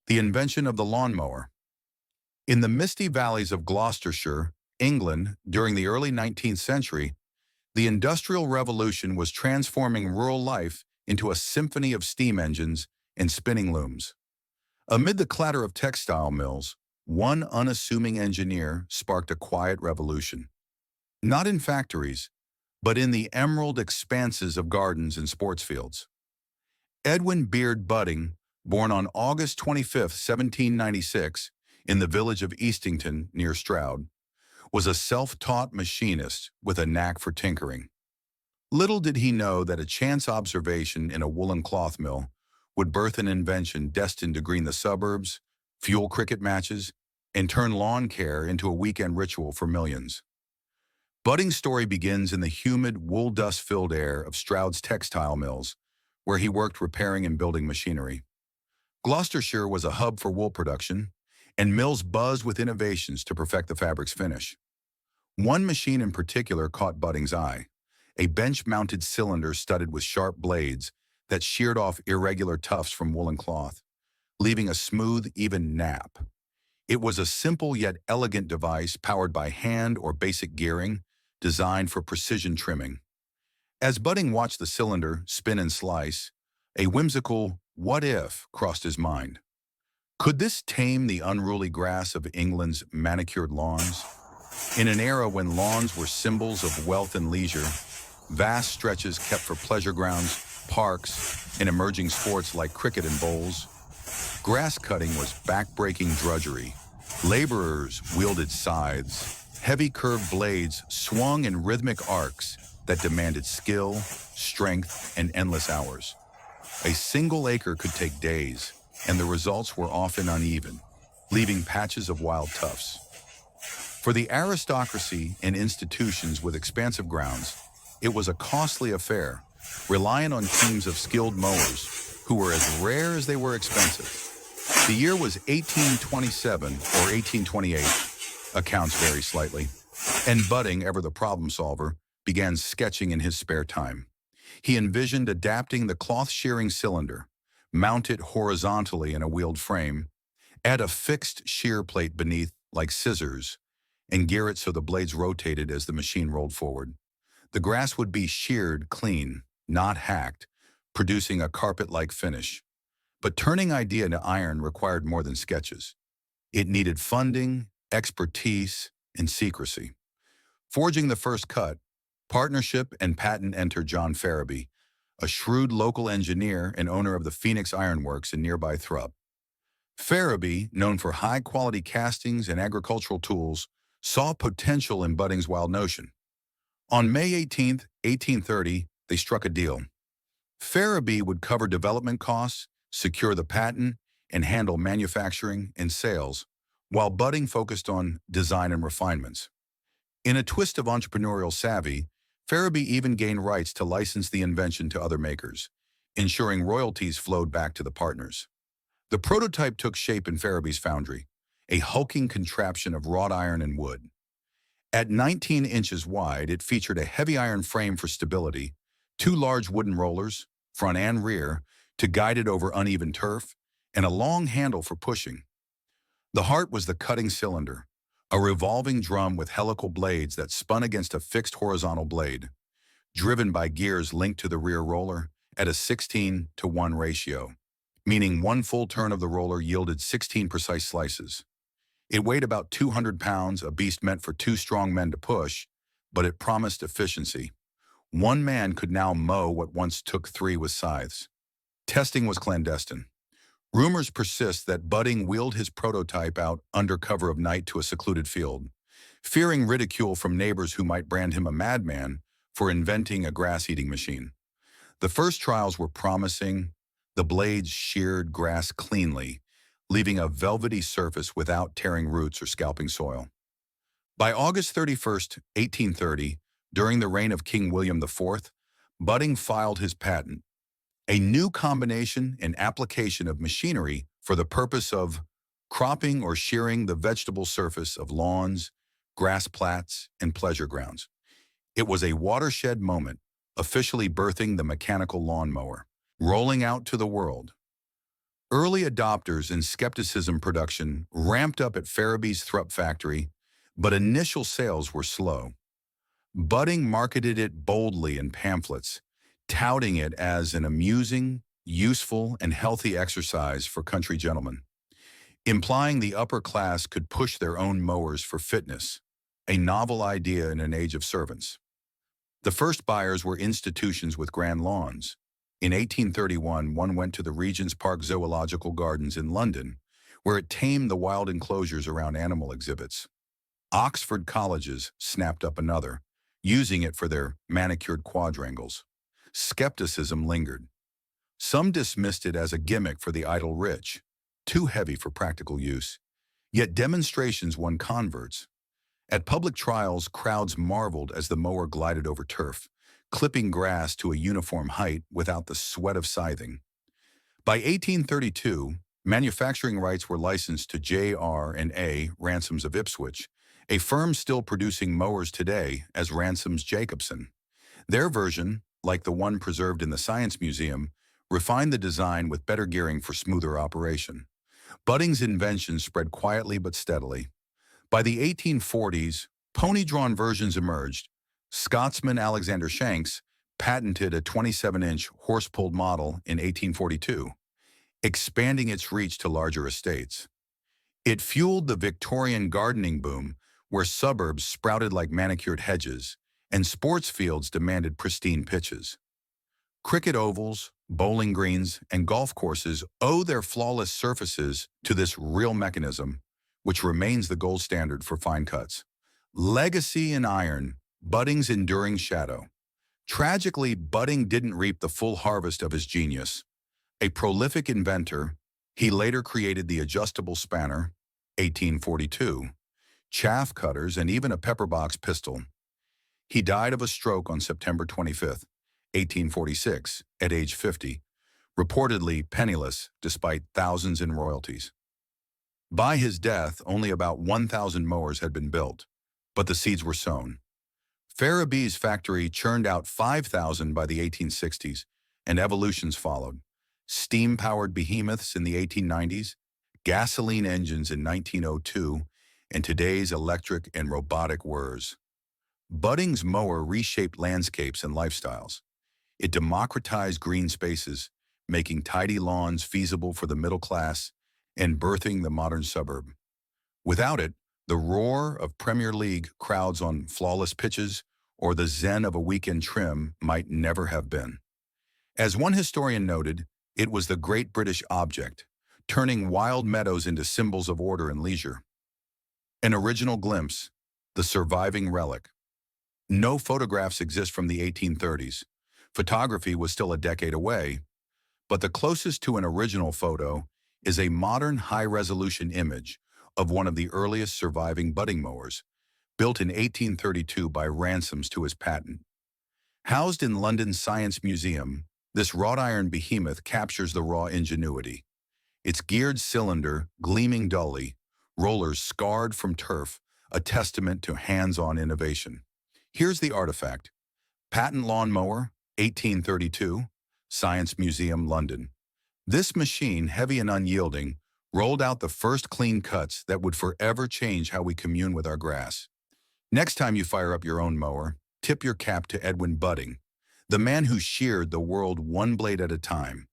The invention of the lawnmower. In the misty valleys of Gloucestershire, England, during the early 19th century, the Industrial Revolution was transforming rural life into a symphony of steam engines and spinning looms. Amid the clatter of textile mills, one unassuming engineer sparked a quiet revolution. Not in factories, but in the emerald expanses of gardens and sports fields. Edwin Beard Budding, born on August 25, 1796, in the village of Eastington near Stroud, was a self-taught machinist with a knack for tinkering. Little did he know that a chance observation in a woolen cloth mill would birth an invention destined to green the suburbs, fuel cricket matches, and turn lawn care into a weekend ritual for millions. Budding's story begins in the humid, wool-dust-filled air of Stroud's textile mills, where he worked repairing and building machinery. Gloucestershire was a hub for wool production, and mills buzzed with innovations to perfect the fabric's finish. One machine in particular caught Budding's eye, a bench-mounted cylinder studded with sharp blades that sheared off irregular tufts from woolen cloth, leaving a smooth, even nap. It was a simple yet elegant device powered by hand or basic gearing, designed for precision trimming. As Budding watched the cylinder spin and slice, a whimsical "what if" crossed his mind. Could this tame the unruly grass of England's manicured lawns? In an era when lawns were symbols of wealth and leisure, vast stretches kept for pleasure grounds, parks, and emerging sports like cricket and bowls, grass cutting was back-breaking drudgery. Laborers wielded scythes, heavy curved blades swung in rhythmic arcs that demanded skill, strength, and endless hours. A single acre could take days, and the results were often uneven, leaving patches of wild tufts. For the aristocracy and institutions with expansive grounds, it was a costly affair, reliant on teams of skilled mowers who were as rare as they were expensive. The year was 1827 or 1828, accounts vary slightly, and Budding, ever the problem solver, began sketching in his spare time. He envisioned adapting the cloth shearing cylinder, mount it horizontally in a wheeled frame, add a fixed shear plate beneath like scissors, and gear it so the blades rotated as the machine rolled forward. The grass would be sheared clean, not hacked, producing a carpet-like finish. But turning idea into iron required more than sketches. It needed funding, expertise, and secrecy. Forging the first cut, partnership and patent entered John Ferrabee, a shrewd local engineer and owner of the Phoenix Iron Works in nearby Thrupp. Ferrabee, known for high-quality castings and agricultural tools, saw potential in Budding's wild notion. On May 18, 1830, they struck a deal. Ferrabee would cover development costs, secure the patent, and handle manufacturing and sales, while Budding focused on design and refinements. In a twist of entrepreneurial savvy, Ferrabee even gained rights to license the invention to other makers, ensuring royalties flowed back to the partners. The prototype took shape in Ferrabee's foundry, a hulking contraption of wrought iron and wood. At 19 inches wide, it featured a heavy iron frame for stability, two large wooden rollers, front and rear, to guide it over uneven turf, and a long handle for pushing. The heart was the cutting cylinder, a revolving drum with helical blades that spun against a fixed horizontal blade, driven by gears linked to the rear roller at a 16:1 ratio, meaning one full turn of the roller yielded 16 precise slices. It weighed about 200 pounds, a beast meant for two strong men to push, but it promised efficiency. One man could now mow what once took three with scythes. Testing was clandestine. Rumors persist that Budding wheeled his prototype out under cover of night to a secluded field, fearing ridicule from neighbors who might brand him a madman for inventing a grass-eating machine. The first trials were promising. The blades sheared grass cleanly, leaving a velvety surface without tearing roots or scalping soil. By August 31, 1830, during the reign of King William IV, Budding filed his patent, a new combination and application of machinery for the purpose of cropping or shearing the vegetable surface of lawns, grass plats, and pleasure grounds. It was a watershed moment, officially birthing the mechanical lawnmower, rolling out to the world. Early adopters and skepticism production ramped up at Ferrabee's Thrupp factory, but initial sales were slow. Budding marketed it boldly in pamphlets, touting it as an amusing, useful, and healthy exercise for country gentlemen, implying the upper class could push their own mowers for fitness, a novel idea in an age of servants. The first buyers were institutions with grand lawns. In 1831, one went to the Regent's Park Zoological Gardens in London, where it tamed the wild enclosures around animal exhibits. Oxford colleges snapped up another, using it for their manicured quadrangles. Skepticism lingered. Some dismissed it as a gimmick for the idle rich, too heavy for practical use. Yet demonstrations won converts. At public trials, crowds marveled as the mower glided over turf, clipping grass to a uniform height without the sweat of scything. By 1832, manufacturing rights were licensed to J.R.&A. Ransomes of Ipswich, a firm still producing mowers today as Ransomes Jacobson. Their version, like the one preserved in the Science Museum, refined the design with better gearing for smoother operation. Budding's invention spread quietly but steadily. By the 1840s, pony-drawn versions emerged. Scotsman Alexander Shanks patented a 27-inch horse-pulled model in 1842, expanding its reach to larger estates. It fueled the Victorian gardening boom, where suburbs sprouted like manicured hedges, and sports fields demanded pristine pitches. Cricket ovals, bowling greens, and golf courses owe their flawless surfaces to this real mechanism, which remains the gold standard for fine cuts. Legacy in iron, Budding's enduring shadow. Tragically, Budding didn't reap the full harvest of his genius. A prolific inventor, he later created the adjustable spanner, 1842, chaff cutters, and even a pepperbox pistol. He died of a stroke on September 25, 1846, at age 50, reportedly penniless despite thousands in royalties. By his death, only about 1,000 mowers had been built, but the seeds were sown. Ferrabee's factory churned out 5,000 by the 1860s, and evolutions followed. Steam-powered behemoths in the 1890s, gasoline engines in 1902, and today's electric and robotic whirs. Budding's mower reshaped landscapes and lifestyles. It democratized green spaces, making tidy lawns feasible for the middle class and birthing the modern suburb. Without it, the roar of Premier League crowds on flawless pitches or the zen of a weekend trim might never have been. As one historian noted, it was the great British object, turning wild meadows into symbols of order and leisure. An original glimpse, the surviving relic. No photographs exist from the 1830s. Photography was still a decade away, but the closest to an original photo is a modern high-resolution image of one of the earliest surviving budding mowers, built in 1832 by Ransomes to his patent. Housed in London's Science Museum, this wrought iron behemoth captures the raw ingenuity. Its geared cylinder gleaming dully, rollers scarred from turf, a testament to hands-on innovation. Here's the artifact. Patent lawnmower, 1832, Science Museum, London. This machine, heavy and unyielding, rolled out the first clean cuts that would forever change how we commune with our grass. Next time you fire up your own mower, tip your cap to Edwin Budding, the man who sheared the world one blade at a time.